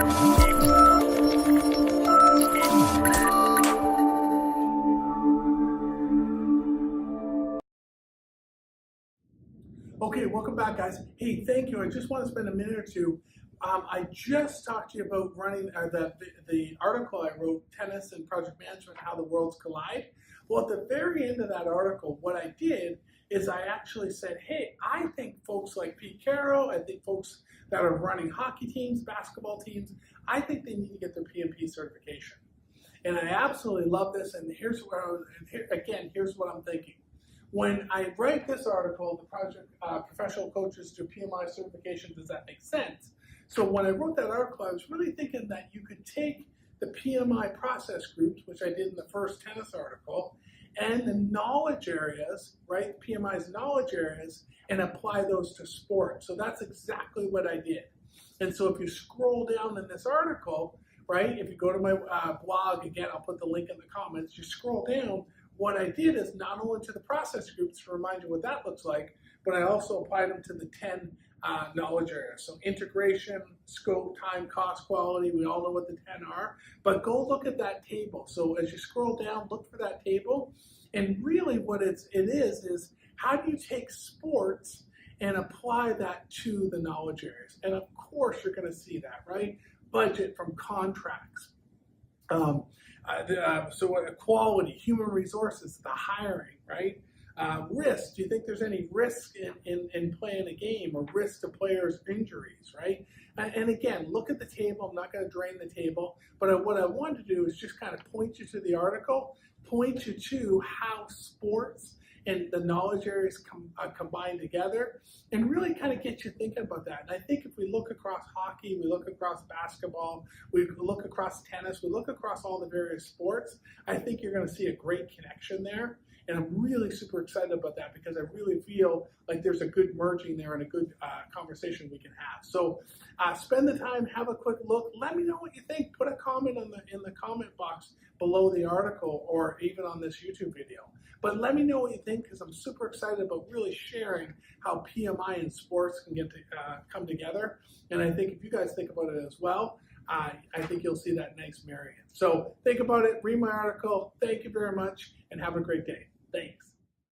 Okay, welcome back, guys. Hey, thank you. I just want to spend a minute or two. I just talked to you about running the article I wrote, Tennis and Project Management, How the Worlds Collide. Well, at the very end of that article, what I did is I actually said, hey, I think folks like Pete Carroll, I think folks that are running hockey teams, basketball teams, I think they need to get their PMP certification. And I absolutely love this, and here's what I'm thinking. When I write this article, the project Professional Coaches to PMI Certification, does that make sense? So when I wrote that article, I was really thinking that you could take the PMI process groups, which I did in the first tennis article, and the knowledge areas, right, PMI's knowledge areas, and apply those to sport. So that's exactly what I did. And so if you scroll down in this article, right, if you go to my blog, again, I'll put the link in the comments, you scroll down, what I did is not only to the process groups to remind you what that looks like, but I also applied them to the 10 knowledge areas. So integration, scope, time, cost, quality, we all know what the 10 are, but go look at that table. So as you scroll down, look for that table, and really what it is how do you take sports and apply that to the knowledge areas? And of course you're gonna see that, right? Budget from contracts. So quality, human resources, the hiring, right? Risk, do you think there's any risk in playing a game or risk to players' injuries, right? And again, look at the table. I'm not going to drain the table, but what I wanted to do is just kind of point you to the article, point you to how sports and the knowledge areas combine together, and really kind of get you thinking about that. And I think if we look across hockey, we look across basketball, we look across tennis, we look across all the various sports, I think you're going to see a great connection there. And I'm really super excited about that because I really feel like there's a good merging there and a good conversation we can have. So spend the time, have a quick look. Let me know what you think. Put a comment in the comment box below the article or even on this YouTube video. But let me know what you think because I'm super excited about really sharing how PMI and sports can get to come together. And I think if you guys think about it as well, I think you'll see that nice marrying. So think about it, read my article. Thank you very much and have a great day. Thanks.